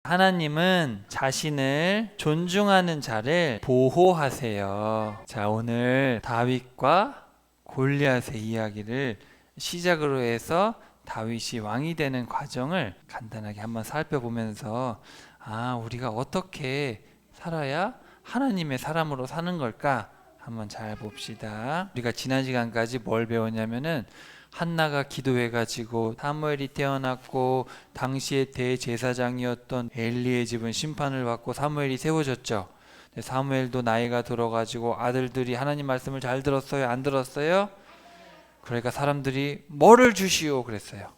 하나님은 자신을 존중하는 자를 보호하세요. 자, 오늘 다윗과 골리앗의 이야기를 시작으로 해서 다윗이 왕이 되는 과정을 간단하게 한번 살펴보면서 우리가 어떻게 살아야 하나님의 사람으로 사는 걸까 한번 잘 봅시다. 우리가 지난 시간까지 뭘 배웠냐면은 한나가 기도해가지고 사무엘이 태어났고 당시에 대제사장이었던 엘리의 집은 심판을 받고 사무엘이 세워졌죠. 사무엘도 나이가 들어가지고 아들들이 하나님 말씀을 잘 들었어요? 안 들었어요? 그러니까 사람들이 뭐를 주시오 그랬어요.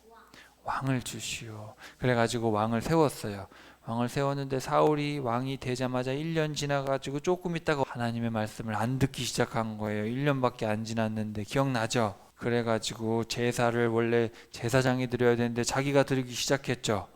왕을 주시오. 그래가지고 왕을 세웠어요. 왕을 세웠는데 사울이 왕이 되자마자 1년 지나가지고 조금 있다가 하나님의 말씀을 안 듣기 시작한 거예요. 1년밖에 안 지났는데 기억나죠? 그래가지고 제사를 원래 제사장이 드려야 되는데 자기가 드리기 시작했죠.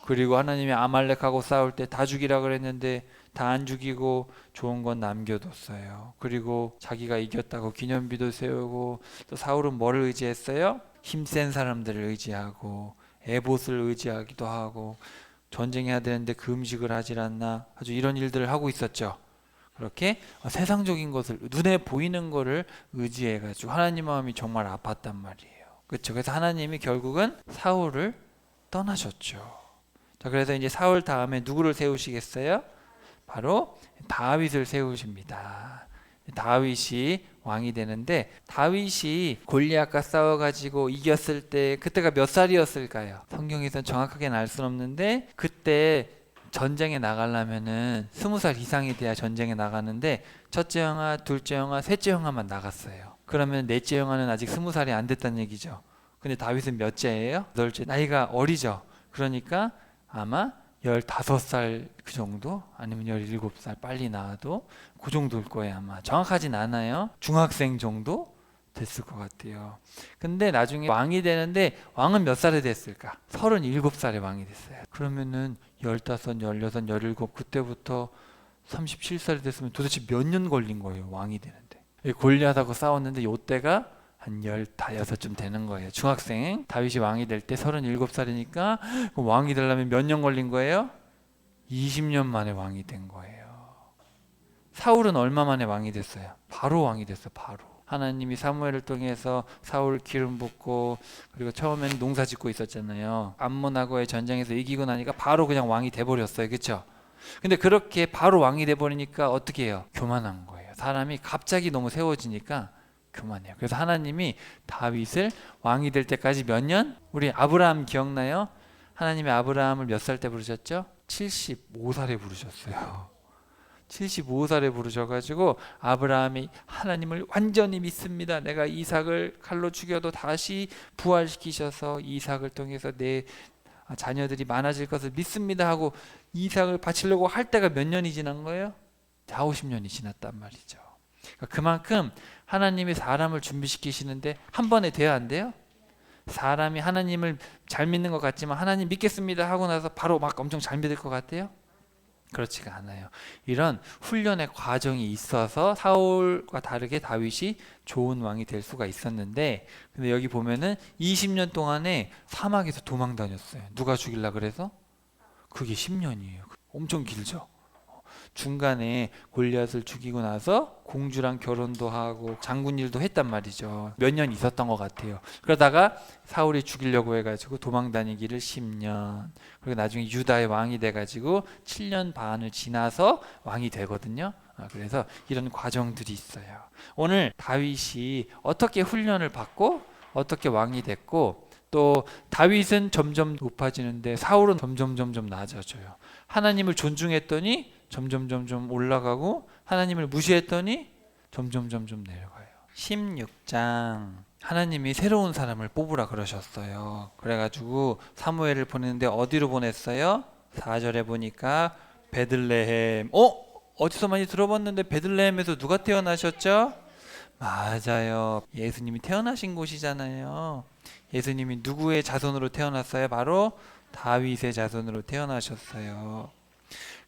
그리고 하나님이 아말렉하고 싸울 때 다 죽이라 그랬는데 다 안 죽이고 좋은 건 남겨뒀어요. 그리고 자기가 이겼다고 기념비도 세우고, 또 사울은 뭐를 의지했어요? 힘센 사람들을 의지하고 에봇을 의지하기도 하고, 전쟁해야 되는데 그 음식을 하질 않나, 아주 이런 일들을 하고 있었죠. 그렇게 세상적인 것을, 눈에 보이는 것을 의지해가지고 하나님 마음이 정말 아팠단 말이에요. 그렇죠. 그래서 하나님이 결국은 사울을 떠나셨죠. 자, 그래서 이제 사울 다음에 누구를 세우시겠어요? 바로 다윗을 세우십니다. 다윗이 왕이 되는데, 다윗이 골리앗과 싸워가지고 이겼을 때 그때가 몇 살이었을까요? 성경에서는 정확하게 알 수는 없는데, 그때 전쟁에 나가려면은 20살 이상이 돼야 전쟁에 나가는데, 첫째 형아, 둘째 형아, 셋째 형아만 나갔어요. 그러면 넷째 형아는 아직 20살이 안 됐다는 얘기죠. 근데 다윗은 몇째예요? 8째. 나이가 어리죠. 그러니까 아마 15살 그 정도? 아니면 17살 빨리 나와도 그 정도일 거예요. 아마 정확하진 않아요. 중학생 정도 됐을 것 같아요. 근데 나중에 왕이 되는데, 왕은 몇 살에 됐을까? 37살에 왕이 됐어요. 그러면은 15, 16, 17 그때부터 37살이 됐으면 도대체 몇 년 걸린 거예요, 왕이 되는데. 골리앗하고 싸웠는데 요때가 한 15쯤 되는 거예요. 중학생. 다윗이 왕이 될 때 37살이니까 왕이 되려면 몇 년 걸린 거예요? 20년 만에 왕이 된 거예요. 사울은 얼마 만에 왕이 됐어요? 바로 왕이 됐어요. 바로. 하나님이 사무엘을 통해서 사울 기름 붓고, 그리고 처음에는 농사 짓고 있었잖아요. 암몬하고의 전쟁에서 이기고 나니까 바로 그냥 왕이 돼버렸어요. 그렇죠? 근데 그렇게 바로 왕이 돼버리니까 어떻게 해요? 교만한 거예요. 사람이 갑자기 너무 세워지니까 교만해요. 그래서 하나님이 다윗을 왕이 될 때까지 몇 년? 우리 아브라함 기억나요? 하나님이 아브라함을 몇 살 때 부르셨죠? 75살에 부르셨어요. 75살에 부르셔가지고 아브라함이 하나님을 완전히 믿습니다. 내가 이삭을 칼로 죽여도 다시 부활시키셔서 이삭을 통해서 내 자녀들이 많아질 것을 믿습니다 하고 이삭을 바치려고 할 때가 몇 년이 지난 거예요? 4, 50년이 지났단 말이죠. 그만큼 하나님이 사람을 준비시키시는데 한 번에 돼야 안 돼요? 사람이 하나님을 잘 믿는 것 같지만 하나님 믿겠습니다 하고 나서 바로 막 엄청 잘 믿을 것 같아요? 그렇지가 않아요. 이런 훈련의 과정이 있어서 사울과 다르게 다윗이 좋은 왕이 될 수가 있었는데, 근데 여기 보면은 20년 동안에 사막에서 도망 다녔어요. 누가 죽일라 그래서? 그게 10년이에요. 엄청 길죠. 중간에 골리앗을 죽이고 나서 공주랑 결혼도 하고 장군 일도 했단 말이죠. 몇 년 있었던 것 같아요. 그러다가 사울이 죽이려고 해가지고 도망 다니기를 10년, 그리고 나중에 유다의 왕이 돼가지고 7년 반을 지나서 왕이 되거든요. 그래서 이런 과정들이 있어요. 오늘 다윗이 어떻게 훈련을 받고 어떻게 왕이 됐고, 또 다윗은 점점 높아지는데 사울은 점점 낮아져요. 하나님을 존중했더니 점점 올라가고, 하나님을 무시했더니 점점 내려가요. 16장 하나님이 새로운 사람을 뽑으라 그러셨어요. 그래가지고 사무엘을 보냈는데 어디로 보냈어요? 4절에 보니까 베들레헴. 어디서 많이 들어봤는데 베들레헴에서 누가 태어나셨죠? 맞아요. 예수님이 태어나신 곳이잖아요. 예수님이 누구의 자손으로 태어났어요? 바로 다윗의 자손으로 태어나셨어요.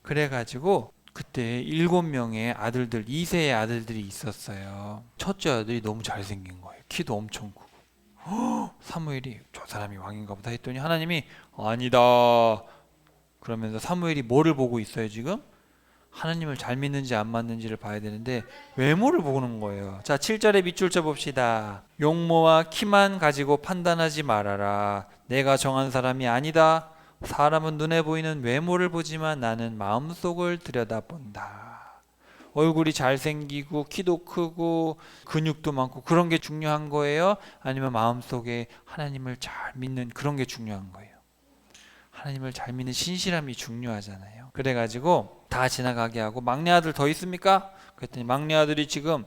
그래가지고 그때 7명의 아들들, 2세의 아들들이 있었어요. 첫째 아들이 너무 잘생긴 거예요. 키도 엄청 크고. 사무엘이 저 사람이 왕인가 보다 했더니 하나님이 아니다, 그러면서 사무엘이 뭐를 보고 있어요 지금? 하나님을 잘 믿는지 안 믿는지를 봐야 되는데 외모를 보는 거예요. 자, 7절의 밑줄쳐 봅시다. 용모와 키만 가지고 판단하지 말아라. 내가 정한 사람이 아니다. 사람은 눈에 보이는 외모를 보지만 나는 마음속을 들여다본다. 얼굴이 잘생기고 키도 크고 근육도 많고 그런 게 중요한 거예요? 아니면 마음속에 하나님을 잘 믿는 그런 게 중요한 거예요? 하나님을 잘 믿는 신실함이 중요하잖아요. 그래가지고 다 지나가게 하고 막내 아들 더 있습니까? 그랬더니 막내 아들이 지금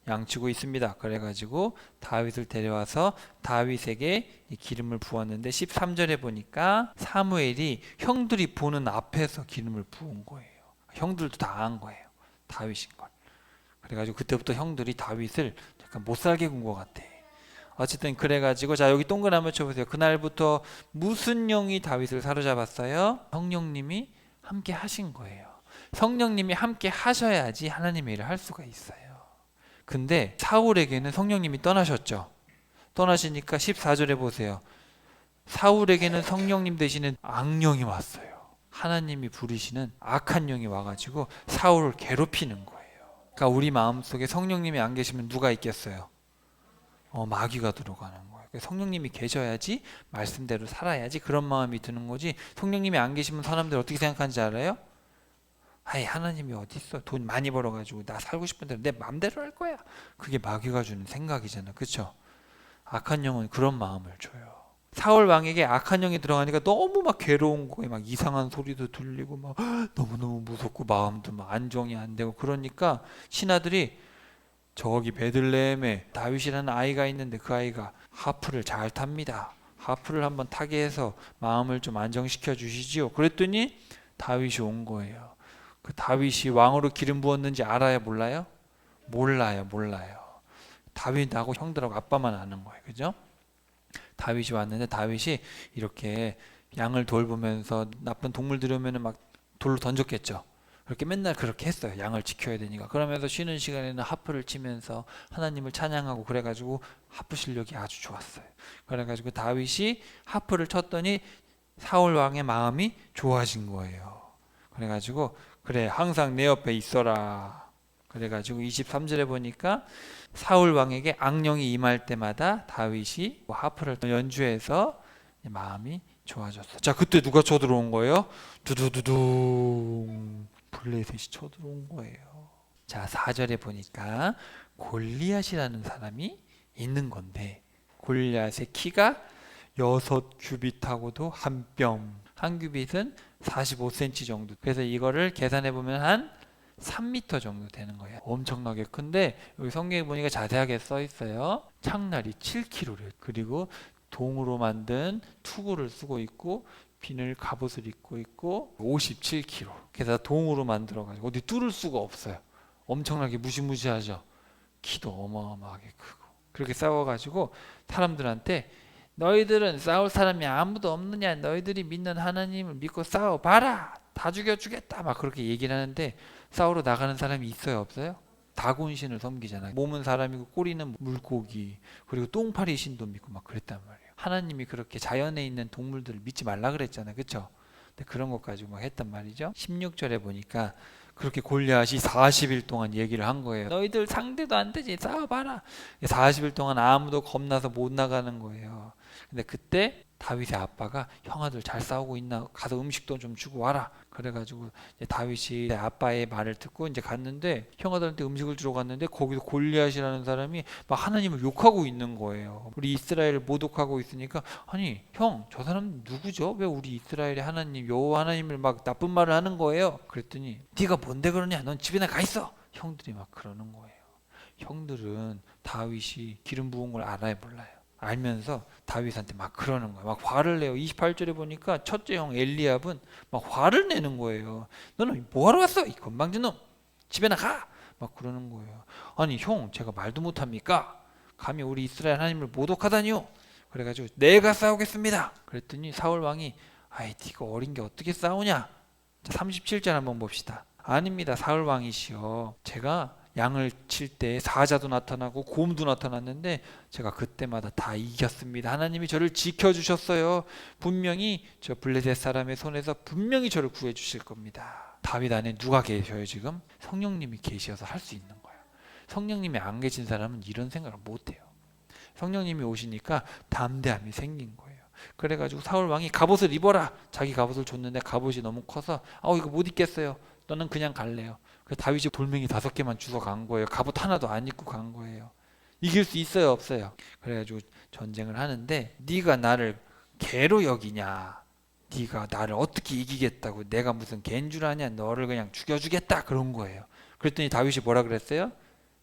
양치고 있습니다. 그래가지고 다윗을 데려와서 다윗에게 이 기름을 부었는데 13절에 보니까 사무엘이 형들이 보는 앞에서 기름을 부은 거예요. 형들도 다 안 거예요. 다윗인 걸. 그래가지고 그때부터 형들이 다윗을 약간 못살게 군 것 같아. 어쨌든 그래가지고 자 여기 동그라미 쳐보세요. 그날부터 무슨 영이 다윗을 사로잡았어요? 성령님이 함께 하신 거예요. 성령님이 함께 하셔야지 하나님의 일을 할 수가 있어요. 근데 사울에게는 성령님이 떠나셨죠. 떠나시니까 14절에 보세요. 사울에게는 성령님 대신에 악령이 왔어요. 하나님이 부르시는 악한 영이 와가지고 사울을 괴롭히는 거예요. 그러니까 우리 마음속에 성령님이 안 계시면 누가 있겠어요? 마귀가 들어가는 거예요. 성령님이 계셔야지 말씀대로 살아야지 그런 마음이 드는 거지. 성령님이 안 계시면 사람들 어떻게 생각하는지 알아요? 아이 하나님이 어디 있어? 돈 많이 벌어가지고 나 살고 싶은 대로 내 마음대로 할 거야. 그게 마귀가 주는 생각이잖아, 그렇죠? 악한 영은 그런 마음을 줘요. 사울 왕에게 악한 영이 들어가니까 너무 막 괴로운 거예요. 막 이상한 소리도 들리고 막 너무너무 무섭고 마음도 막 안정이 안 되고 그러니까 신하들이 저기 베들레헴에 다윗이라는 아이가 있는데 그 아이가 하프를 잘 탑니다. 하프를 한번 타게 해서 마음을 좀 안정시켜 주시지요. 그랬더니 다윗이 온 거예요. 그 다윗이 왕으로 기름 부었는지 알아요? 몰라요? 몰라요. 다윗하고 형들하고 아빠만 아는 거예요. 그죠? 다윗이 왔는데 다윗이 이렇게 양을 돌보면서 나쁜 동물 들여오면 막 돌로 던졌겠죠. 그렇게 맨날 그렇게 했어요. 양을 지켜야 되니까. 그러면서 쉬는 시간에는 하프를 치면서 하나님을 찬양하고 그래가지고 하프 실력이 아주 좋았어요. 그래가지고 다윗이 하프를 쳤더니 사울 왕의 마음이 좋아진 거예요. 그래가지고 그래 항상 내 옆에 있어라. 그래가지고 23절에 보니까 사울 왕에게 악령이 임할 때마다 다윗이 하프를 연주해서 마음이 좋아졌어요. 자, 그때 누가 쳐들어온 거예요? 두두두둥. 블레셋이 쳐들어온 거예요. 자, 4절에 보니까 골리앗이라는 사람이 있는 건데 골리앗의 키가 6규빗하고도 한 뼘. 한 규빗은 45cm 정도. 그래서 이거를 계산해 보면 한 3m 정도 되는 거예요. 엄청나게 큰데 여기 성경에 보니까 자세하게 써 있어요. 창날이 7kg래요. 그리고 동으로 만든 투구를 쓰고 있고 비늘 갑옷을 입고 있고 57kg. 게다가 동으로 만들어가지고 어디 뚫을 수가 없어요. 엄청나게 무시무시하죠. 키도 어마어마하게 크고. 그렇게 싸워가지고 사람들한테 너희들은 싸울 사람이 아무도 없느냐? 너희들이 믿는 하나님을 믿고 싸워봐라. 다 죽여주겠다. 막 그렇게 얘기를 하는데 싸우러 나가는 사람이 있어요? 없어요? 다곤신을 섬기잖아요. 몸은 사람이고 꼬리는 물고기. 그리고 똥파리 신도 믿고 막 그랬단 말이에요. 하나님이 그렇게 자연에 있는 동물들을 믿지 말라 그랬잖아요. 그렇죠? 근데 그런 것 가지고 막 했단 말이죠. 16절에 보니까 그렇게 골리앗이 40일 동안 얘기를 한 거예요. 너희들 상대도 안 되지. 싸워봐라. 40일 동안 아무도 겁나서 못 나가는 거예요. 근데 그때 다윗의 아빠가 형아들 잘 싸우고 있나 가서 음식도 좀 주고 와라. 그래가지고 이제 다윗이 아빠의 말을 듣고 이제 갔는데 형아들한테 음식을 주러 갔는데 거기서 골리앗이라는 사람이 막 하나님을 욕하고 있는 거예요. 우리 이스라엘을 모독하고 있으니까 아니 형 저 사람 누구죠? 왜 우리 이스라엘의 하나님 여호와 하나님을 막 나쁜 말을 하는 거예요? 그랬더니 네가 뭔데 그러냐? 넌 집에나 가 있어. 형들이 막 그러는 거예요. 형들은 다윗이 기름 부은 걸 알아요, 몰라요? 알면서 다윗한테 막 그러는 거예요. 막 화를 내요. 28절에 보니까 첫째 형 엘리압은 막 화를 내는 거예요. 너는 뭐하러 왔어? 이 건방진 놈. 집에나 가. 막 그러는 거예요. 아니 형 제가 말도 못합니까? 감히 우리 이스라엘 하나님을 모독하다니요. 그래가지고 내가 싸우겠습니다. 그랬더니 사울 왕이 아이 네가 어린 게 어떻게 싸우냐. 자, 37절 한번 봅시다. 아닙니다 사울 왕이시여. 제가 양을 칠 때 사자도 나타나고 곰도 나타났는데 제가 그때마다 다 이겼습니다. 하나님이 저를 지켜주셨어요. 분명히 저 블레셋 사람의 손에서 분명히 저를 구해주실 겁니다. 다윗 안에 누가 계셔요 지금? 성령님이 계셔서 할 수 있는 거예요. 성령님이 안 계신 사람은 이런 생각을 못해요. 성령님이 오시니까 담대함이 생긴 거예요. 그래가지고 사울 왕이 갑옷을 입어라. 자기 갑옷을 줬는데 갑옷이 너무 커서 이거 못 입겠어요. 너는 그냥 갈래요. 그래서 다윗이 돌멩이 5개만 주워 간 거예요. 갑옷 하나도 안 입고 간 거예요. 이길 수 있어요 없어요? 그래가지고 전쟁을 하는데 네가 나를 개로 여기냐, 네가 나를 어떻게 이기겠다고, 내가 무슨 개인 줄 아냐, 너를 그냥 죽여주겠다 그런 거예요. 그랬더니 다윗이 뭐라 그랬어요?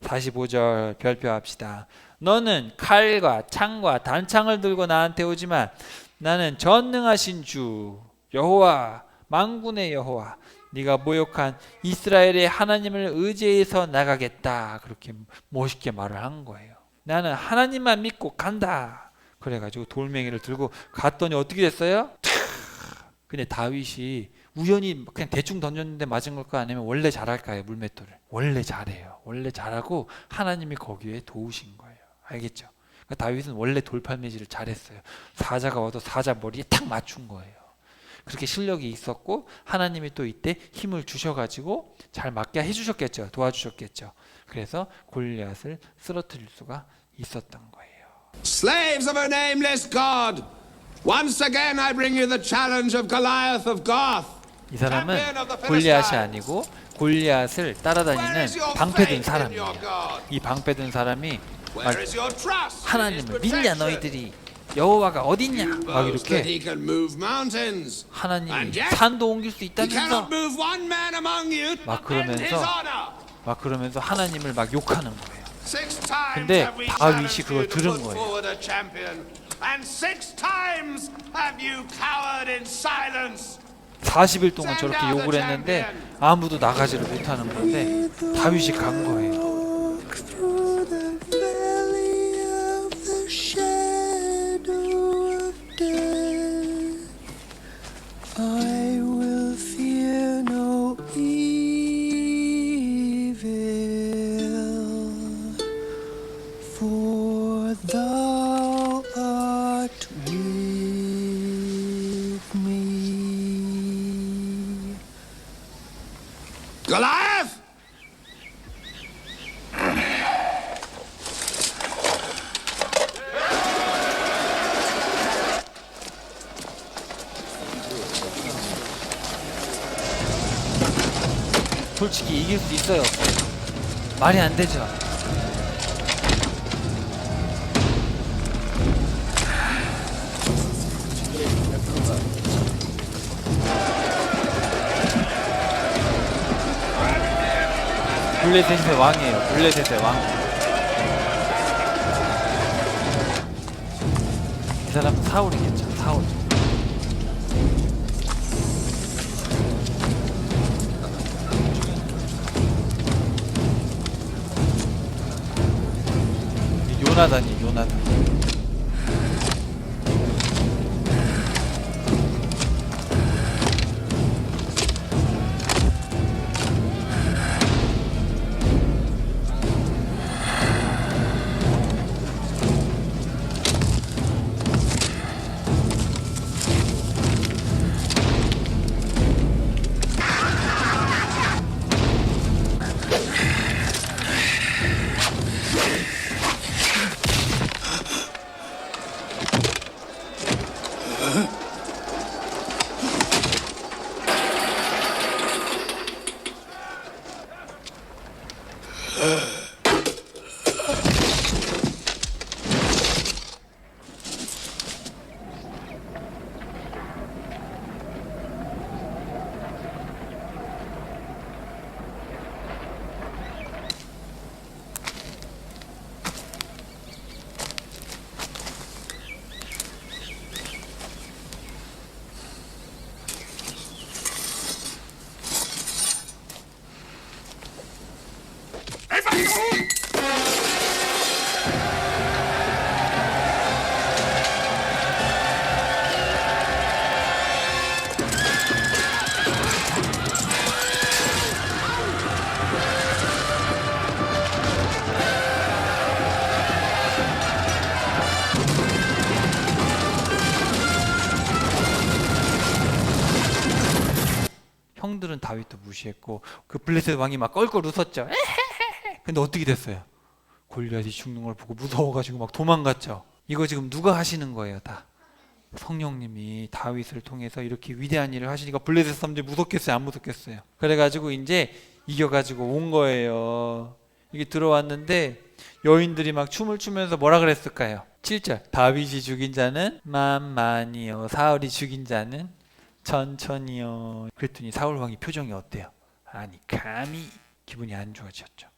45절 별표합시다. 너는 칼과 창과 단창을 들고 나한테 오지만 나는 전능하신 주 여호와 만군의 여호와 네가 모욕한 이스라엘의 하나님을 의지해서 나가겠다. 그렇게 멋있게 말을 한 거예요. 나는 하나님만 믿고 간다. 그래가지고 돌멩이를 들고 갔더니 어떻게 됐어요? 근데 다윗이 우연히 그냥 대충 던졌는데 맞은 걸까, 아니면 원래 잘할까요? 물맷돌을 원래 잘해요. 원래 잘하고 하나님이 거기에 도우신 거예요. 알겠죠? 그러니까 다윗은 원래 돌팔매질을 잘했어요. 사자가 와도 사자 머리에 탁 맞춘 거예요. 그렇게 실력이 있었고 하나님이 또 이때 힘을 주셔가지고 잘 맞게 해주셨겠죠. 도와주셨겠죠. 그래서 골리앗을 쓰러뜨릴 수가 있었던 거예요. Slaves of a nameless God, once again I bring you the challenge of Goliath of Gath. 이 사람은 골리앗이 아니고 골리앗을 따라다니는 방패든 사람이에요. 이 방패든 사람이 막 하나님을 믿냐 너희들이, 여호와가 어딨냐 막 이렇게, 하나님이 산도 옮길 수 있다면서 막 그러면서 하나님을 막 욕하는 거예요. 근데 다윗이 그걸 들은 거예요. 40일 동안 저렇게 욕을 했는데 아무도 나가지를 못하는 건데 다윗이 간 거예요. I will fear no evil, for thou art with me. Goliath! 솔직히 이길 수 있어요? 말이 안 되죠. 블레셋의 왕이에요. 블레셋의 왕. 이 사람은 사울이겠죠. 사울. 요나단이 요나단. 형들은 다윗도 무시했고 그 블레셋 왕이 막 껄껄 웃었죠. 근데 어떻게 됐어요? 골리앗이 죽는 걸 보고 무서워가지고 막 도망갔죠. 이거 지금 누가 하시는 거예요? 다 성령님이 다윗을 통해서 이렇게 위대한 일을 하시니까 블레셋 사람들이 무섭겠어요? 안 무섭겠어요? 그래가지고 이제 이겨가지고 온 거예요. 이게 들어왔는데 여인들이 막 춤을 추면서 뭐라 그랬을까요? 7절 다윗이 죽인 자는 만만이요 사울이 죽인 자는 천천히요. 그랬더니 사울 왕이 표정이 어때요? 아니 감히 기분이 안 좋아졌죠.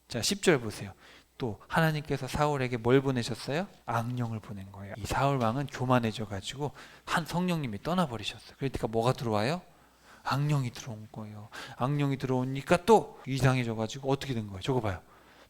자 10절 보세요. 또 하나님께서 사울에게 뭘 보내셨어요? 악령을 보낸 거예요. 이 사울 왕은 교만해져 가지고 한 성령님이 떠나버리셨어요. 그러니까 뭐가 들어와요? 악령이 들어온 거예요. 악령이 들어오니까 또 이상해져 가지고 어떻게 된 거예요? 저거 봐요.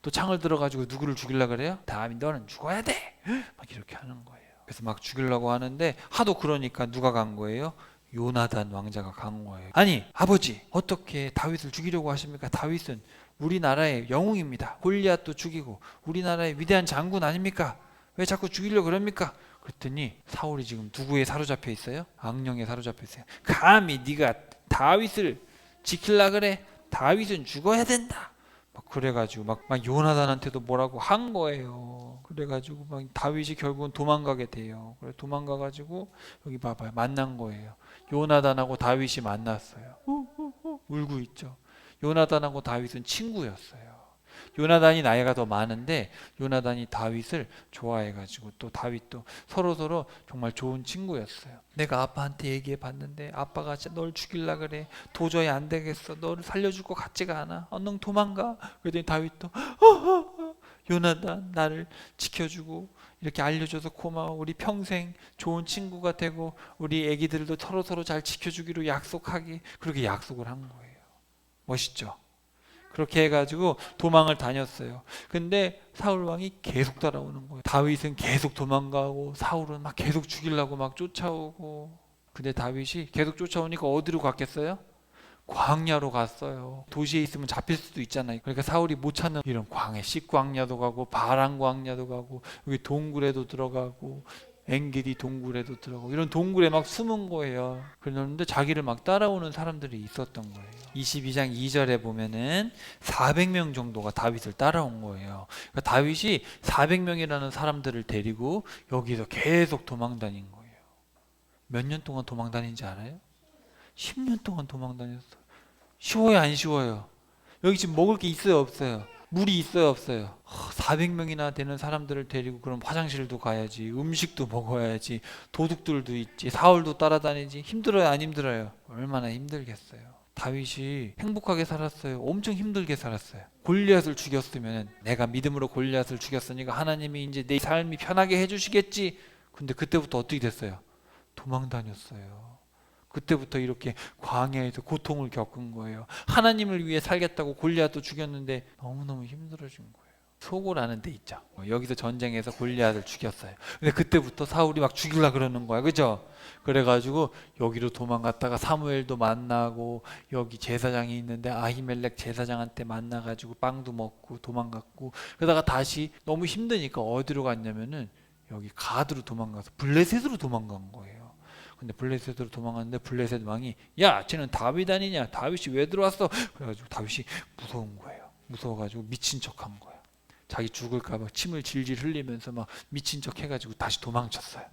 또 창을 들어가지고 누구를 죽이려고 그래요? 다윗 너는 죽어야 돼! 막 이렇게 하는 거예요. 그래서 막 죽이려고 하는데 하도 그러니까 누가 간 거예요? 요나단 왕자가 간 거예요. 아니 아버지 어떻게 다윗을 죽이려고 하십니까? 다윗은 우리나라의 영웅입니다. 골리앗도 죽이고 우리나라의 위대한 장군 아닙니까? 왜 자꾸 죽이려고 그럽니까? 그랬더니 사울이 지금 누구에 사로잡혀 있어요? 악령에 사로잡혀 있어요. 감히 네가 다윗을 지키려 그래? 다윗은 죽어야 된다. 막 그래가지고 막 요나단한테도 뭐라고 한 거예요. 그래가지고 막 다윗이 결국은 도망가게 돼요. 그래 도망가가지고 여기 봐봐요. 만난 거예요. 요나단하고 다윗이 만났어요. 울고 있죠. 요나단하고 다윗은 친구였어요. 요나단이 나이가 더 많은데 요나단이 다윗을 좋아해가지고 또 다윗도 서로 정말 좋은 친구였어요. 내가 아빠한테 얘기해 봤는데 아빠가 널 죽일라 그래. 도저히 안 되겠어. 너를 살려줄 것 같지가 않아. 얼른 도망가. 그랬더니 다윗도 요나단 나를 지켜주고 이렇게 알려줘서 고마워. 우리 평생 좋은 친구가 되고 우리 애기들도 서로 잘 지켜주기로 약속하기. 그렇게 약속을 한 거예요. 멋있죠? 그렇게 해가지고 도망을 다녔어요. 근데 사울 왕이 계속 따라오는 거예요. 다윗은 계속 도망가고 사울은 막 계속 죽이려고 막 쫓아오고. 근데 다윗이 계속 쫓아오니까 어디로 갔겠어요? 광야로 갔어요. 도시에 있으면 잡힐 수도 있잖아요. 그러니까 사울이 못 찾는 이런 광야, 식광야도 가고 바란 광야도 가고 여기 동굴에도 들어가고 엥게디 동굴에도 들어가고 이런 동굴에 막 숨은 거예요. 그런데 자기를 막 따라오는 사람들이 있었던 거예요. 22장 2절에 보면은 400명 정도가 다윗을 따라온 거예요. 그러니까 다윗이 400명이라는 사람들을 데리고 여기서 계속 도망 다닌 거예요. 몇 년 동안 도망 다닌지 알아요? 10년 동안 도망 다녔어요. 쉬워요, 안 쉬워요? 여기 지금 먹을 게 있어요, 없어요? 물이 있어요, 없어요? 400명이나 되는 사람들을 데리고 그럼 화장실도 가야지, 음식도 먹어야지, 도둑들도 있지, 사울도 따라다니지. 힘들어요, 안 힘들어요? 얼마나 힘들겠어요. 다윗이 행복하게 살았어요? 엄청 힘들게 살았어요. 골리앗을 죽였으면 내가 믿음으로 골리앗을 죽였으니까 하나님이 이제 내 삶이 편하게 해주시겠지. 근데 그때부터 어떻게 됐어요? 도망 다녔어요. 그때부터 이렇게 광야에서 고통을 겪은 거예요. 하나님을 위해 살겠다고 골리앗도 죽였는데 너무너무 힘들어진 거예요. 소고라는 데 있죠. 여기서 전쟁에서 골리앗을 죽였어요. 근데 그때부터 사울이 막 죽이려고 그러는 거야. 그죠? 그래가지고 여기로 도망갔다가 사무엘도 만나고 여기 제사장이 있는데 아히멜렉 제사장한테 만나가지고 빵도 먹고 도망갔고 그러다가 다시 너무 힘드니까 어디로 갔냐면은 여기 가드로 도망가서 블레셋으로 도망간 거예요. 근데 블레셋으로 도망갔는데 블레셋 왕이 야 쟤는 다윗 아니냐 다윗이 왜 들어왔어 그래가지고 다윗이 무서운 거예요. 무서워가지고 미친 척한 거예요. 자기 죽을까봐 침을 질질 흘리면서 막 미친 척 해가지고 다시 도망쳤어요.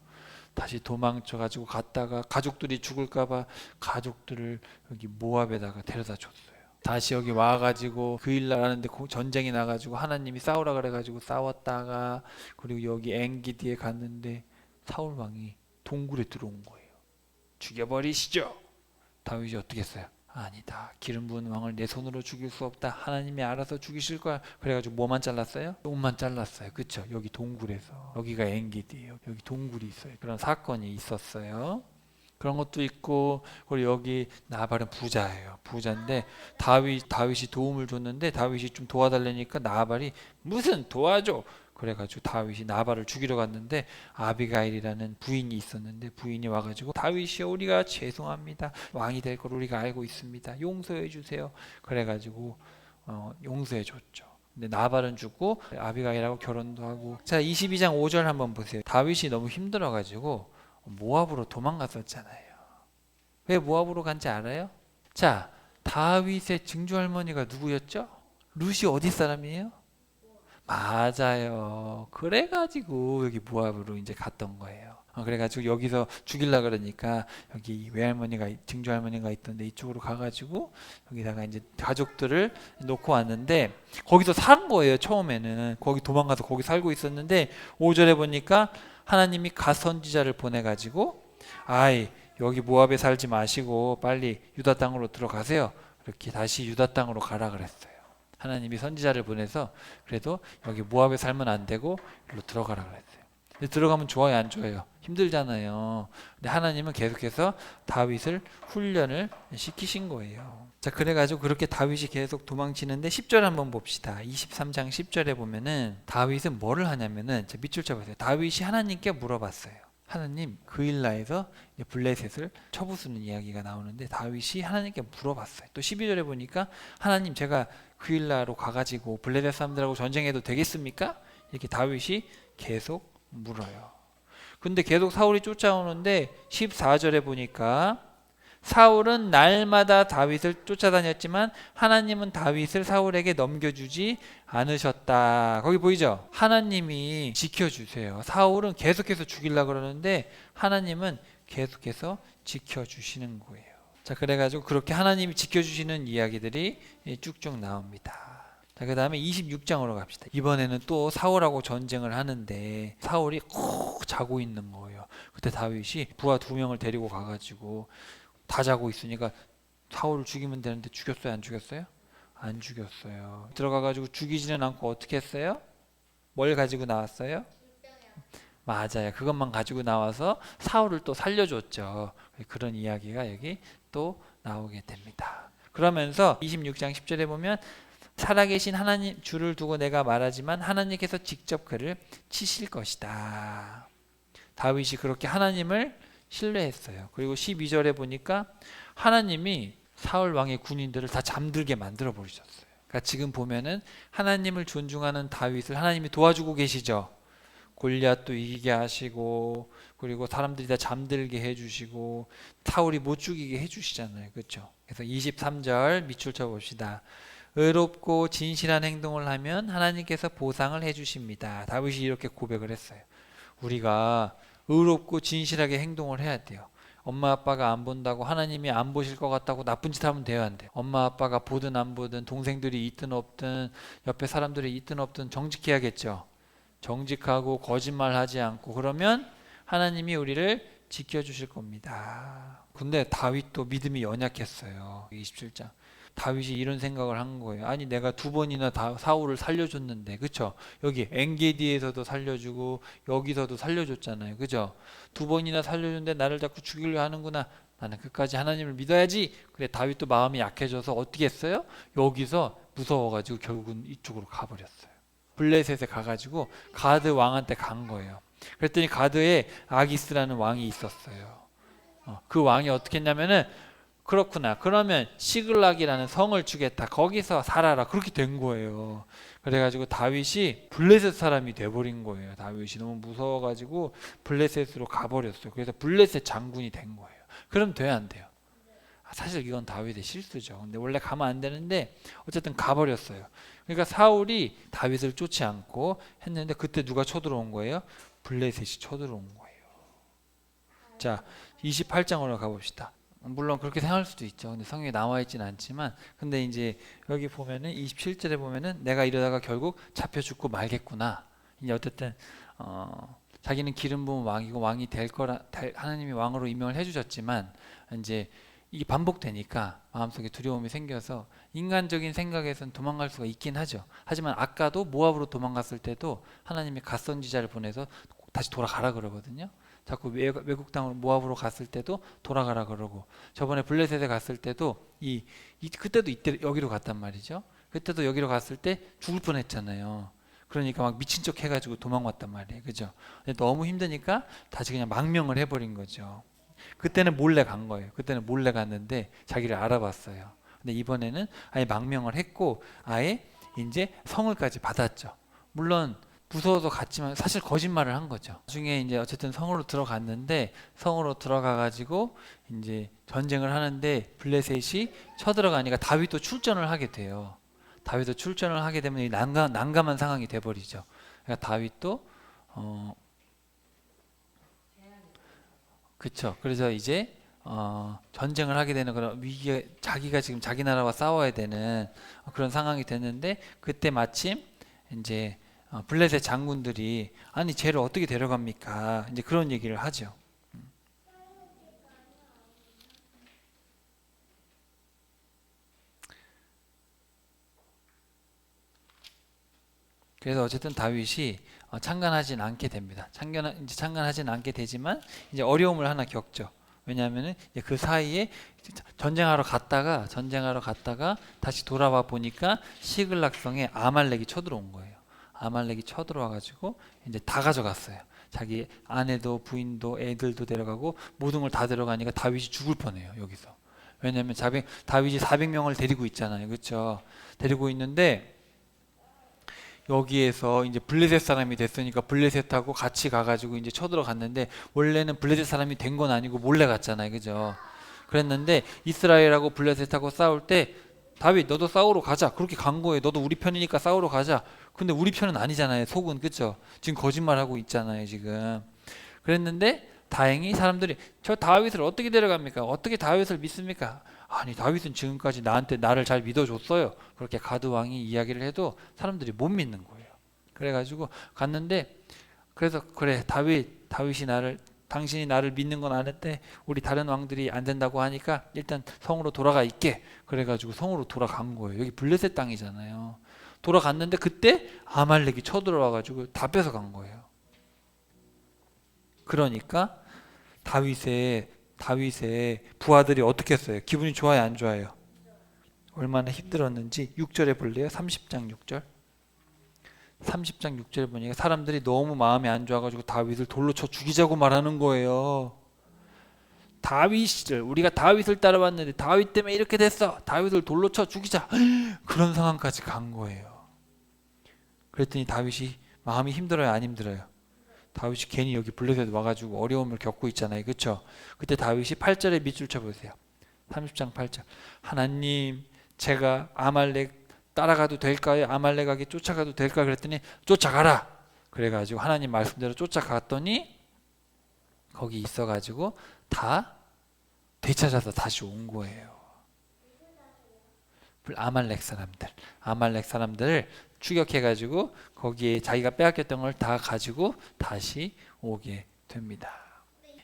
다시 도망쳐가지고 갔다가 가족들이 죽을까봐 가족들을 여기 모압에다가 데려다 줬어요. 다시 여기 와가지고 그 일날 하는데 전쟁이 나가지고 하나님이 싸우라 그래가지고 싸웠다가 그리고 여기 엥기디에 갔는데 사울 왕이 동굴에 들어온 거예요. 죽여버리시죠. 다윗이 어떻게 했어요? 아니다. 기름 부은 왕을 내 손으로 죽일 수 없다. 하나님이 알아서 죽이실 거야. 그래가지고 뭐만 잘랐어요? 옷만 잘랐어요. 그쵸? 여기 동굴에서. 여기가 엥기디예요. 여기 동굴이 있어요. 그런 사건이 있었어요. 그런 것도 있고 그리고 여기 나발은 부자예요. 부자인데 다윗이 도움을 줬는데 다윗이 좀 도와달라니까 나발이 무슨 도와줘. 그래가지고 다윗이 나발을 죽이러 갔는데 아비가일이라는 부인이 있었는데 부인이 와가지고 다윗이요 우리가 죄송합니다. 왕이 될 걸 우리가 알고 있습니다. 용서해 주세요. 그래가지고 용서해 줬죠. 근데 나발은 죽고 아비가일하고 결혼도 하고. 자 22장 5절 한번 보세요. 다윗이 너무 힘들어가지고 모압으로 도망갔었잖아요. 왜 모압으로 간지 알아요? 자, 다윗의 증조 할머니가 누구였죠? 룻이 어디 사람이에요? 맞아요. 그래가지고 여기 모압으로 이제 갔던 거예요. 그래가지고 여기서 죽일라 그러니까 여기 외할머니가 증조 할머니가 있던데 이쪽으로 가가지고 여기다가 이제 가족들을 놓고 왔는데 거기서 산 거예요. 처음에는 거기 도망가서 거기 살고 있었는데 5절에 보니까 하나님이 갓 선지자를 보내가지고 아이 여기 모압에 살지 마시고 빨리 유다 땅으로 들어가세요. 이렇게 다시 유다 땅으로 가라 그랬어요. 하나님이 선지자를 보내서 그래도 여기 모압에 살면 안 되고 일로 들어가라 그랬어요. 근데 들어가면 좋아요, 안 좋아요? 힘들잖아요. 근데 하나님은 계속해서 다윗을 훈련을 시키신 거예요. 자, 그래가지고 그렇게 다윗이 계속 도망치는데 10절 한번 봅시다. 23장 10절에 보면은 다윗은 뭐를 하냐면은 밑줄 쳐보세요. 다윗이 하나님께 물어봤어요. 하나님, 그일라에서 블레셋을 쳐부수는 이야기가 나오는데 다윗이 하나님께 물어봤어요. 또 12절에 보니까 하나님, 제가 그일라로 가가지고 블레셋 사람들하고 전쟁해도 되겠습니까? 이렇게 다윗이 계속 물어요. 근데 계속 사울이 쫓아오는데 14절에 보니까 사울은 날마다 다윗을 쫓아다녔지만 하나님은 다윗을 사울에게 넘겨주지 않으셨다. 거기 보이죠? 하나님이 지켜주세요. 사울은 계속해서 죽이려고 그러는데 하나님은 계속해서 지켜주시는 거예요. 자, 그래가지고 그렇게 하나님이 지켜주시는 이야기들이 쭉쭉 나옵니다. 자, 그 다음에 26장으로 갑시다. 이번에는 또 사울하고 전쟁을 하는데 사울이 콕 자고 있는 거예요. 그때 다윗이 부하 2명을 데리고 가가지고 다 자고 있으니까 사울을 죽이면 되는데 죽였어요? 안 죽였어요? 안 죽였어요. 들어가가지고 죽이지는 않고 어떻게 했어요? 뭘 가지고 나왔어요? 맞아요. 그것만 가지고 나와서 사울을 또 살려줬죠. 그런 이야기가 여기 또 나오게 됩니다. 그러면서 26장 10절에 보면 살아계신 하나님 주를 두고 내가 말하지만 하나님께서 직접 그를 치실 것이다. 다윗이 그렇게 하나님을 신뢰했어요. 그리고 12절에 보니까 하나님이 사울 왕의 군인들을 다 잠들게 만들어 버리셨어요. 그러니까 지금 보면은 하나님을 존중하는 다윗을 하나님이 도와주고 계시죠. 골리앗도 이기게 하시고 그리고 사람들이 다 잠들게 해주시고 사울이 못 죽이게 해주시잖아요. 그렇죠? 그래서 23절 밑줄 쳐봅시다. 의롭고 진실한 행동을 하면 하나님께서 보상을 해주십니다. 다윗이 이렇게 고백을 했어요. 우리가 의롭고 진실하게 행동을 해야 돼요. 엄마 아빠가 안 본다고 하나님이 안 보실 것 같다고 나쁜 짓 하면 돼요, 안 돼요? 엄마 아빠가 보든 안 보든 동생들이 있든 없든 옆에 사람들이 있든 없든 정직해야겠죠. 정직하고 거짓말하지 않고 그러면 하나님이 우리를 지켜주실 겁니다. 근데 다윗도 믿음이 연약했어요. 27장. 다윗이 이런 생각을 한 거예요. 아니 내가 2번이나 다 사울을 살려줬는데 그쵸? 여기 엔게디에서도 살려주고 여기서도 살려줬잖아요. 그죠? 2번이나 살려줬는데 나를 자꾸 죽이려 하는구나. 나는 끝까지 하나님을 믿어야지. 그래 다윗도 마음이 약해져서 어떻게 했어요? 여기서 무서워가지고 결국은 이쪽으로 가버렸어요. 블레셋에 가가지고 가드 왕한테 간 거예요. 그랬더니 가드에 아기스라는 왕이 있었어요. 그 왕이 어떻게 했냐면은 그렇구나. 그러면 시글락이라는 성을 주겠다. 거기서 살아라. 그렇게 된 거예요. 그래가지고 다윗이 블레셋 사람이 돼버린 거예요. 다윗이 너무 무서워가지고 블레셋으로 가버렸어요. 그래서 블레셋 장군이 된 거예요. 그럼 돼야 안 돼요? 사실 이건 다윗의 실수죠. 근데 원래 가면 안 되는데 어쨌든 가버렸어요. 그러니까 사울이 다윗을 쫓지 않고 했는데 그때 누가 쳐들어온 거예요? 블레셋이 쳐들어온 거예요. 자, 28장으로 가봅시다. 물론 그렇게 생각할 수도 있죠. 근데 성경에 나와 있지는 않지만 근데 이제 여기 보면은 27절에 보면은 내가 이러다가 결국 잡혀 죽고 말겠구나. 이제 어쨌든 자기는 기름 부은 왕이고 왕이 될 거라 하나님이 왕으로 임명을 해주셨지만 이제 이게 반복되니까 마음속에 두려움이 생겨서 인간적인 생각에서는 도망갈 수가 있긴 하죠. 하지만 아까도 모압으로 도망갔을 때도 하나님이 갓선지자를 보내서 다시 돌아가라 그러거든요. 자꾸 외국 땅으로 모압으로 갔을 때도 돌아가라 그러고 저번에 블레셋에 갔을 때도 그때도 이때 여기로 갔단 말이죠. 그때도 여기로 갔을 때 죽을 뻔했잖아요. 그러니까 막 미친 척 해가지고 도망왔단 말이에요. 그죠? 근데 너무 힘드니까 다시 그냥 망명을 해버린 거죠. 그때는 몰래 간 거예요. 그때는 몰래 갔는데 자기를 알아봤어요. 근데 이번에는 아예 망명을 했고 아예 이제 성을까지 받았죠. 물론 무서워서 갔지만 사실 거짓말을 한 거죠. 나중에 이제 어쨌든 성으로 들어갔는데 성으로 들어가 가지고 이제 전쟁을 하는데 블레셋이 쳐들어가니까 다윗도 출전을 하게 돼요. 다윗도 출전을 하게 되면 이 난감한 상황이 돼 버리죠. 그러니까 다윗도 그쵸. 그래서 이제 전쟁을 하게 되는 그런 위기에 자기가 지금 자기 나라와 싸워야 되는 그런 상황이 됐는데 그때 마침 이제 블레셋 장군들이 아니 쟤를 어떻게 데려갑니까? 이제 그런 얘기를 하죠. 그래서 어쨌든 다윗이 창간하진 않게 됩니다. 창간하진 않게 되지만 이제 어려움을 하나 겪죠. 왜냐하면은 그 사이에 전쟁하러 갔다가 다시 돌아와 보니까 시글락성에 아말렉이 쳐들어온 거예요. 아말렉이 쳐들어와 가지고 이제 다 가져갔어요. 자기 아내도 부인도 애들도 데려가고 모든 걸 다 데려가니까 다윗이 죽을 뻔해요. 여기서. 왜냐하면 다윗이 400명을 데리고 있잖아요. 그렇죠? 데리고 있는데 여기에서 이제 블레셋 사람이 됐으니까 블레셋하고 같이 가가지고 이제 쳐들어갔는데 원래는 블레셋 사람이 된 건 아니고 몰래 갔잖아요, 그죠? 그랬는데 이스라엘하고 블레셋하고 싸울 때 다윗 너도 싸우러 가자 그렇게 간 거예요. 너도 우리 편이니까 싸우러 가자. 근데 우리 편은 아니잖아요, 속은. 그죠? 지금 거짓말하고 있잖아요, 지금. 그랬는데 다행히 사람들이 저 다윗을 어떻게 데려갑니까? 어떻게 다윗을 믿습니까? 아니 다윗은 지금까지 나를 잘 믿어줬어요. 그렇게 가드 왕이 이야기를 해도 사람들이 못 믿는 거예요. 그래가지고 갔는데 그래서 그래 당신이 나를 믿는 건 아는데 우리 다른 왕들이 안 된다고 하니까 일단 성으로 돌아가 있게. 그래가지고 성으로 돌아간 거예요. 여기 블레셋 땅이잖아요. 돌아갔는데 그때 아말렉이 쳐들어와가지고 다 뺏어간 거예요. 그러니까 다윗의 부하들이 어떻게 했어요? 기분이 좋아요, 안 좋아요? 얼마나 힘들었는지 6절에 볼래요? 30장 6절. 30장 6절에 보니까 사람들이 너무 마음이 안 좋아가지고 다윗을 돌로 쳐 죽이자고 말하는 거예요. 우리가 다윗을 따라왔는데 다윗 때문에 이렇게 됐어. 다윗을 돌로 쳐 죽이자. 그런 상황까지 간 거예요. 그랬더니 다윗이 마음이 힘들어요, 안 힘들어요? 다윗이 괜히 여기 블레셋 와가지고 어려움을 겪고 있잖아요. 그렇죠? 그때 다윗이 8절에 밑줄 쳐보세요. 30장 8절. 하나님 제가 아말렉 따라가도 될까요? 아말렉에게 쫓아가도 될까요? 그랬더니 쫓아가라. 그래가지고 하나님 말씀대로 쫓아갔더니 거기 있어가지고 다 되찾아서 다시 온 거예요. 아말렉 사람들을 추격해가지고 거기에 자기가 빼앗겼던 걸 다 가지고 다시 오게 됩니다.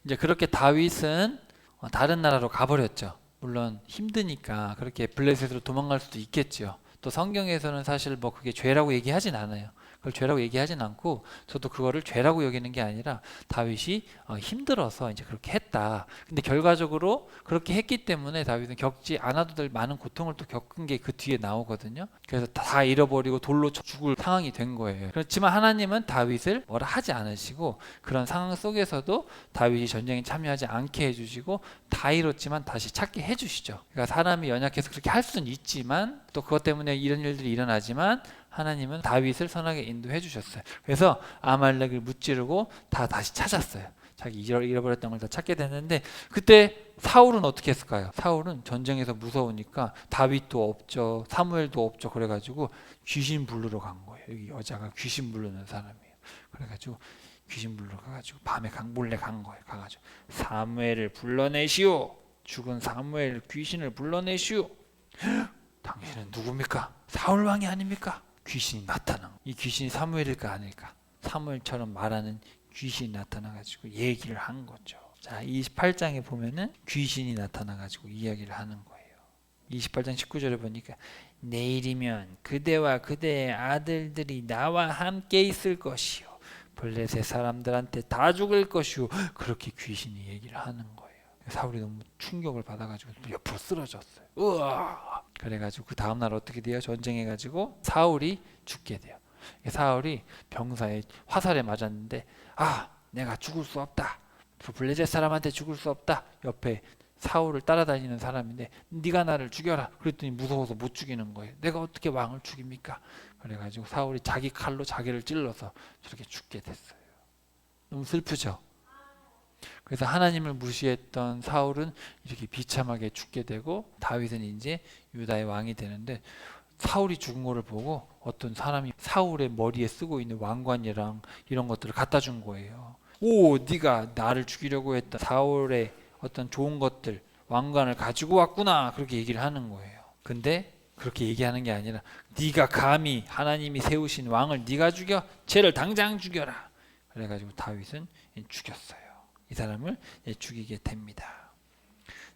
이제 그렇게 다윗은 다른 나라로 가버렸죠. 물론 힘드니까 그렇게 블레셋으로 도망갈 수도 있겠죠. 또 성경에서는 사실 뭐 그게 죄라고 얘기하진 않아요. 그걸 죄라고 얘기하진 않고 저도 그거를 죄라고 여기는 게 아니라 다윗이 힘들어서 이제 그렇게 했다. 근데 결과적으로 그렇게 했기 때문에 다윗은 겪지 않아도 될 많은 고통을 또 겪은 게 그 뒤에 나오거든요. 그래서 다 잃어버리고 돌로 죽을 상황이 된 거예요. 그렇지만 하나님은 다윗을 뭐라 하지 않으시고 그런 상황 속에서도 다윗이 전쟁에 참여하지 않게 해주시고 다 잃었지만 다시 찾게 해주시죠. 그러니까 사람이 연약해서 그렇게 할 수는 있지만 또 그것 때문에 이런 일들이 일어나지만 하나님은 다윗을 선하게 인도해 주셨어요. 그래서 아말렉을 무찌르고 다시 찾았어요. 자기 잃어버렸던 걸 다 찾게 됐는데 그때 사울은 어떻게 했을까요? 사울은 전쟁에서 무서우니까 다윗도 없죠. 사무엘도 없죠. 그래가지고 귀신 부르러 간 거예요. 여기 여자가 귀신 부르는 사람이에요. 그래가지고 귀신 부르러 가가지고 밤에 몰래 간 거예요. 가가지고 사무엘을 불러내시오. 죽은 사무엘 귀신을 불러내시오. 당신은 누굽니까? 사울 왕이 아닙니까? 귀신이 나타난 이 귀신이 사무엘일까 아닐까? 사무엘처럼 말하는 귀신이 나타나가지고 얘기를 한 거죠. 자, 28장에 보면은 귀신이 나타나가지고 이야기를 하는 거예요. 28장 19절에 보니까 내일이면 그대와 그대의 아들들이 나와 함께 있을 것이요 블레셋 사람들한테 다 죽을 것이요. 그렇게 귀신이 얘기를 하는 거예요. 사울이 너무 충격을 받아가지고 옆으로 쓰러졌어요. 우와! 그래가지고 그 다음날 어떻게 돼요? 전쟁해가지고 사울이 죽게 돼요. 사울이 병사에 화살에 맞았는데 내가 죽을 수 없다. 블레셋 사람한테 죽을 수 없다. 옆에 사울을 따라다니는 사람인데 네가 나를 죽여라. 그랬더니 무서워서 못 죽이는 거예요. 내가 어떻게 왕을 죽입니까? 그래가지고 사울이 자기 칼로 자기를 찔러서 저렇게 죽게 됐어요. 너무 슬프죠? 그래서 하나님을 무시했던 사울은 이렇게 비참하게 죽게 되고 다윗은 이제 유다의 왕이 되는데 사울이 죽은 거를 보고 어떤 사람이 사울의 머리에 쓰고 있는 왕관이랑 이런 것들을 갖다 준 거예요. 오, 네가 나를 죽이려고 했던 사울의 어떤 좋은 것들, 왕관을 가지고 왔구나. 그렇게 얘기를 하는 거예요. 근데 그렇게 얘기하는 게 아니라 네가 감히 하나님이 세우신 왕을 네가 죽여? 쟤를 당장 죽여라. 그래가지고 다윗은 죽였어요. 이 사람을 죽이게 됩니다.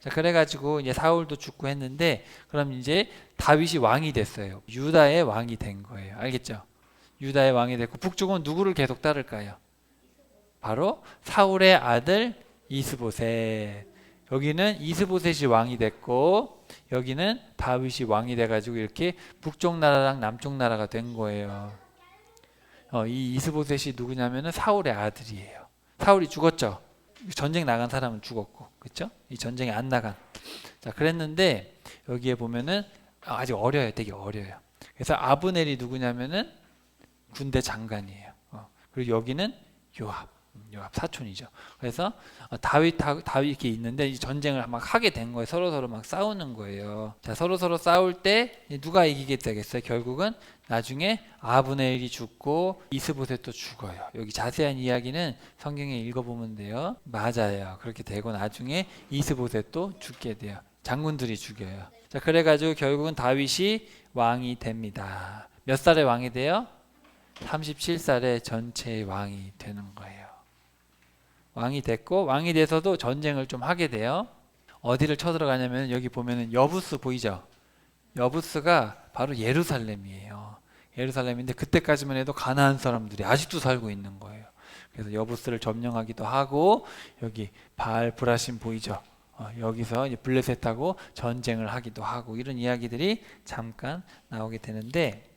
자, 그래가지고 이제 사울도 죽고 했는데 그럼 이제 다윗이 왕이 됐어요. 유다의 왕이 된 거예요. 알겠죠? 유다의 왕이 됐고 북쪽은 누구를 계속 따를까요? 바로 사울의 아들 이스보셋. 여기는 이스보셋이 왕이 됐고 여기는 다윗이 왕이 돼가지고 이렇게 북쪽 나라랑 남쪽 나라가 된 거예요. 이 이스보셋이 누구냐면은 사울의 아들이에요. 사울이 죽었죠. 전쟁 나간 사람은 죽었고, 그렇죠? 이 전쟁에 안 나간. 자, 그랬는데 여기에 보면은 아직 어려요, 되게 어려요. 그래서 아브넬이 누구냐면은 군대 장관이에요. 그리고 여기는 요압 사촌이죠. 그래서 다윗 이렇게 있는데 이 전쟁을 막 하게 된 거예요. 서로 막 싸우는 거예요. 자, 서로 싸울 때 누가 이기게 되겠어요? 결국은 나중에 아브넬이 죽고 이스보셋도 죽어요. 여기 자세한 이야기는 성경에 읽어보면 돼요. 맞아요. 그렇게 되고 나중에 이스보셋도 죽게 돼요. 장군들이 죽여요. 자, 그래가지고 결국은 다윗이 왕이 됩니다. 몇 살에 왕이 돼요? 37살에 전체의 왕이 되는 거예요. 왕이 됐고 왕이 돼서도 전쟁을 좀 하게 돼요. 어디를 쳐들어가냐면 여기 보면은 여부스 보이죠? 여부스가 바로 예루살렘이에요. 예루살렘인데 그때까지만 해도 가나안 사람들이 아직도 살고 있는 거예요. 그래서 여부스를 점령하기도 하고 여기 바알 브라심 보이죠? 여기서 이제 블레셋하고 전쟁을 하기도 하고 이런 이야기들이 잠깐 나오게 되는데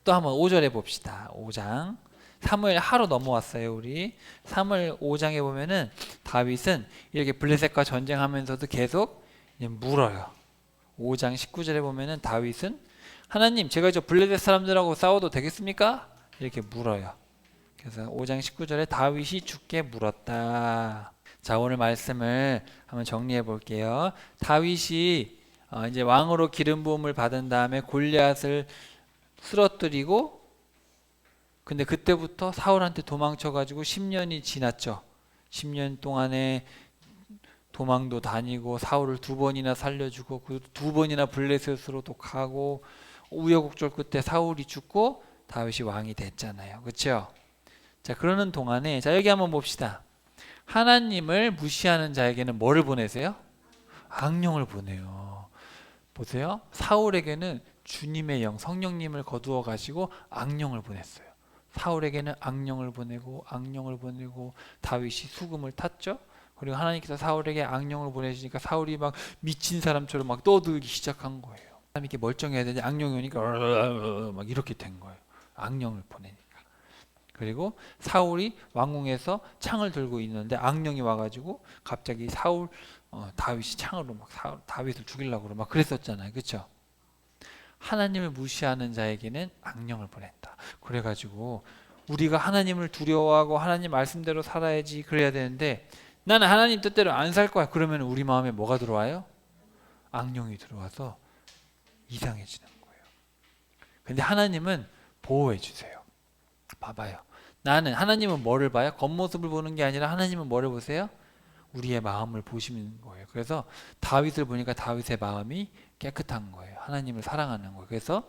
또 한번 5절에 봅시다. 5장. 사무엘 하로 넘어왔어요. 우리 사무엘 5장에 보면은 다윗은 이렇게 블레셋과 전쟁하면서도 계속 물어요. 5장 19절에 보면은 다윗은 하나님 제가 저 블레셋 사람들하고 싸워도 되겠습니까? 이렇게 물어요. 그래서 5장 19절에 다윗이 주께 물었다. 자, 오늘 말씀을 한번 정리해 볼게요. 다윗이 이제 왕으로 기름 부음을 받은 다음에 골리앗을 쓰러뜨리고 근데 그때부터 사울한테 도망쳐가지고 10년이 지났죠. 10년 동안에 도망도 다니고 사울을 2번이나 살려주고 그 2번이나 블레셋으로도 가고 우여곡절 끝에 사울이 죽고 다윗이 왕이 됐잖아요. 그렇죠? 자, 그러는 동안에 자 여기 한번 봅시다. 하나님을 무시하는 자에게는 뭐를 보내세요? 악령을 보내요. 보세요. 사울에게는 주님의 영 성령님을 거두어 가시고 악령을 보냈어요. 사울에게는 악령을 보내고 다윗이 수금을 탔죠. 그리고 하나님께서 사울에게 악령을 보내시니까 사울이 막 미친 사람처럼 막 떠들기 시작한 거예요. 사람이 이렇게 멀쩡해야 되는데 악령이 오니까 막 이렇게 된 거예요. 악령을 보내니까. 그리고 사울이 왕궁에서 창을 들고 있는데 악령이 와가지고 갑자기 다윗이 창으로 막 다윗을 죽이려고 막 그랬었잖아요. 그렇죠? 하나님을 무시하는 자에게는 악령을 보낸다. 그래가지고 우리가 하나님을 두려워하고 하나님 말씀대로 살아야지 그래야 되는데 나는 하나님 뜻대로 안 살 거야. 그러면 우리 마음에 뭐가 들어와요? 악령이 들어와서 이상해지는 거예요. 근데 하나님은 보호해 주세요. 봐봐요. 하나님은 뭐를 봐요? 겉모습을 보는 게 아니라 하나님은 뭐를 보세요? 우리의 마음을 보시는 거예요. 그래서 다윗을 보니까 다윗의 마음이 깨끗한 거예요. 하나님을 사랑하는 거예요. 그래서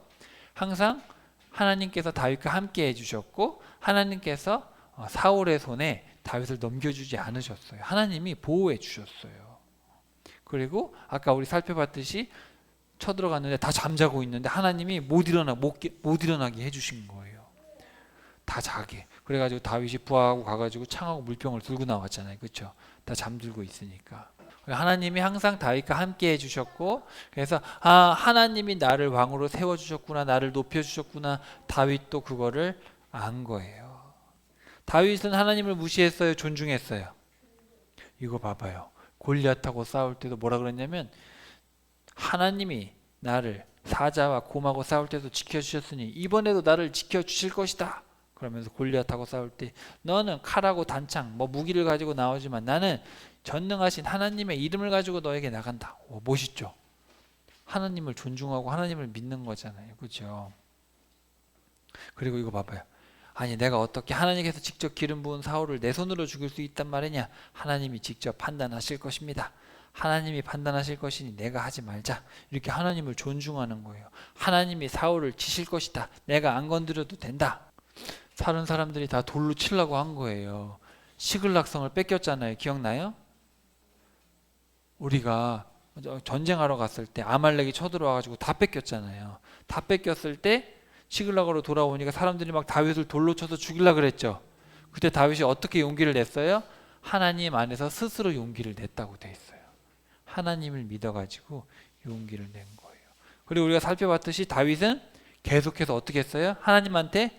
항상 하나님께서 다윗과 함께 해주셨고 하나님께서 사울의 손에 다윗을 넘겨주지 않으셨어요. 하나님이 보호해 주셨어요. 그리고 아까 우리 살펴봤듯이 쳐들어갔는데 다 잠자고 있는데 하나님이 못 일어나게 해주신 거예요. 다 자게. 그래가지고 다윗이 부하고 가가지고 창하고 물병을 들고 나왔잖아요. 그렇죠? 다 잠들고 있으니까. 하나님이 항상 다윗과 함께 해주셨고 그래서 하나님이 나를 왕으로 세워주셨구나, 나를 높여주셨구나. 다윗도 그거를 안 거예요. 다윗은 하나님을 무시했어요, 존중했어요? 이거 봐봐요. 골리앗하고 싸울 때도 뭐라 그랬냐면 하나님이 나를 사자와 곰하고 싸울 때도 지켜주셨으니 이번에도 나를 지켜주실 것이다. 그러면서 골리앗하고 싸울 때 너는 칼하고 단창 뭐 무기를 가지고 나오지만 나는 전능하신 하나님의 이름을 가지고 너에게 나간다. 멋있죠? 하나님을 존중하고 하나님을 믿는 거잖아요. 그렇죠? 그리고 이거 봐봐요. 아니 내가 어떻게 하나님께서 직접 기름 부은 사울을 내 손으로 죽일 수 있단 말이냐. 하나님이 직접 판단하실 것입니다. 하나님이 판단하실 것이니 내가 하지 말자. 이렇게 하나님을 존중하는 거예요. 하나님이 사울을 치실 것이다. 내가 안 건드려도 된다. 다른 사람들이 다 돌로 치려고 한 거예요. 시글락성을 뺏겼잖아요. 기억나요? 우리가 전쟁하러 갔을 때 아말렉이 쳐들어와가지고 다 뺏겼잖아요. 다 뺏겼을 때 시글락으로 돌아오니까 사람들이 막 다윗을 돌로 쳐서 죽이려고 그랬죠. 그때 다윗이 어떻게 용기를 냈어요? 하나님 안에서 스스로 용기를 냈다고 돼 있어요. 하나님을 믿어가지고 용기를 낸 거예요. 그리고 우리가 살펴봤듯이 다윗은 계속해서 어떻게 했어요? 하나님한테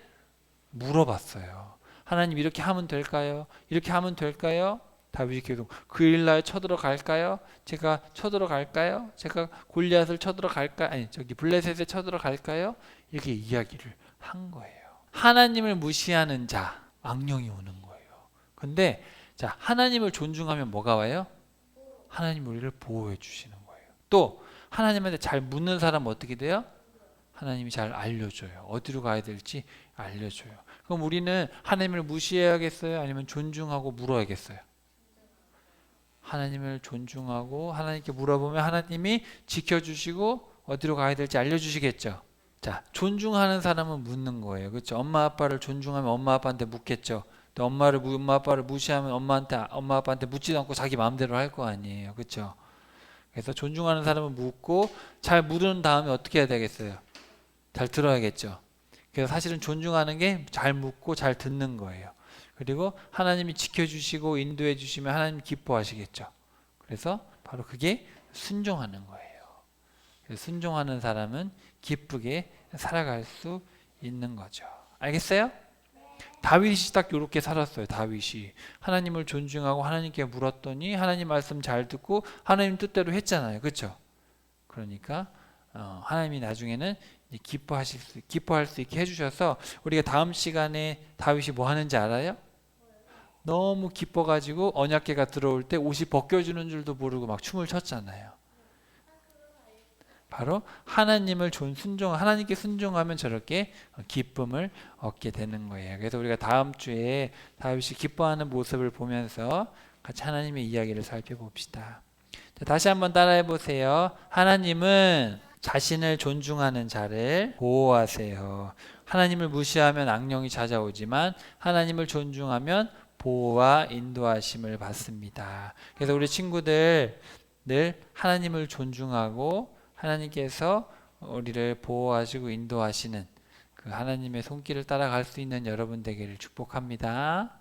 물어봤어요. 하나님 이렇게 하면 될까요? 이렇게 하면 될까요? 다윗이 계속 그 일날 쳐들어갈까요? 제가 쳐들어갈까요? 제가 골리앗을 쳐들어갈까요? 아니 저기 블레셋에 쳐들어갈까요? 이렇게 이야기를 한 거예요. 하나님을 무시하는 자 악령이 오는 거예요. 근데 자 하나님을 존중하면 뭐가 와요? 하나님 우리를 보호해 주시는 거예요. 또 하나님한테 잘 묻는 사람은 어떻게 돼요? 하나님이 잘 알려줘요. 어디로 가야 될지 알려줘요. 그럼 우리는 하나님을 무시해야겠어요? 아니면 존중하고 물어야겠어요? 하나님을 존중하고 하나님께 물어보면 하나님이 지켜주시고 어디로 가야 될지 알려주시겠죠. 자, 존중하는 사람은 묻는 거예요. 그렇죠? 엄마 아빠를 존중하면 엄마 아빠한테 묻겠죠. 또 엄마 아빠를 무시하면 엄마 아빠한테 묻지도 않고 자기 마음대로 할 거 아니에요. 그렇죠? 그래서 존중하는 사람은 묻고 잘 물은 다음에 어떻게 해야 되겠어요? 잘 들어야겠죠. 그래서 사실은 존중하는 게 잘 묻고 잘 듣는 거예요. 그리고 하나님이 지켜주시고 인도해 주시면 하나님 기뻐하시겠죠. 그래서 바로 그게 순종하는 거예요. 그래서 순종하는 사람은 기쁘게 살아갈 수 있는 거죠. 알겠어요? 다윗이 딱 이렇게 살았어요. 다윗이 하나님을 존중하고 하나님께 물었더니 하나님 말씀 잘 듣고 하나님 뜻대로 했잖아요. 그렇죠? 그러니까 하나님이 나중에는 기뻐할 수 있게 해주셔서 우리가 다음 시간에 다윗이 뭐 하는지 알아요? 너무 기뻐가지고 언약궤가 들어올 때 옷이 벗겨주는 줄도 모르고 막 춤을 췄잖아요. 바로 하나님께 순종하면 저렇게 기쁨을 얻게 되는 거예요. 그래서 우리가 다음 주에 다윗이 기뻐하는 모습을 보면서 같이 하나님의 이야기를 살펴봅시다. 자, 다시 한번 따라해 보세요. 하나님은 자신을 존중하는 자를 보호하세요. 하나님을 무시하면 악령이 찾아오지만 하나님을 존중하면 보호와 인도하심을 받습니다. 그래서 우리 친구들 늘 하나님을 존중하고 하나님께서 우리를 보호하시고 인도하시는 그 하나님의 손길을 따라갈 수 있는 여러분 되기를 축복합니다.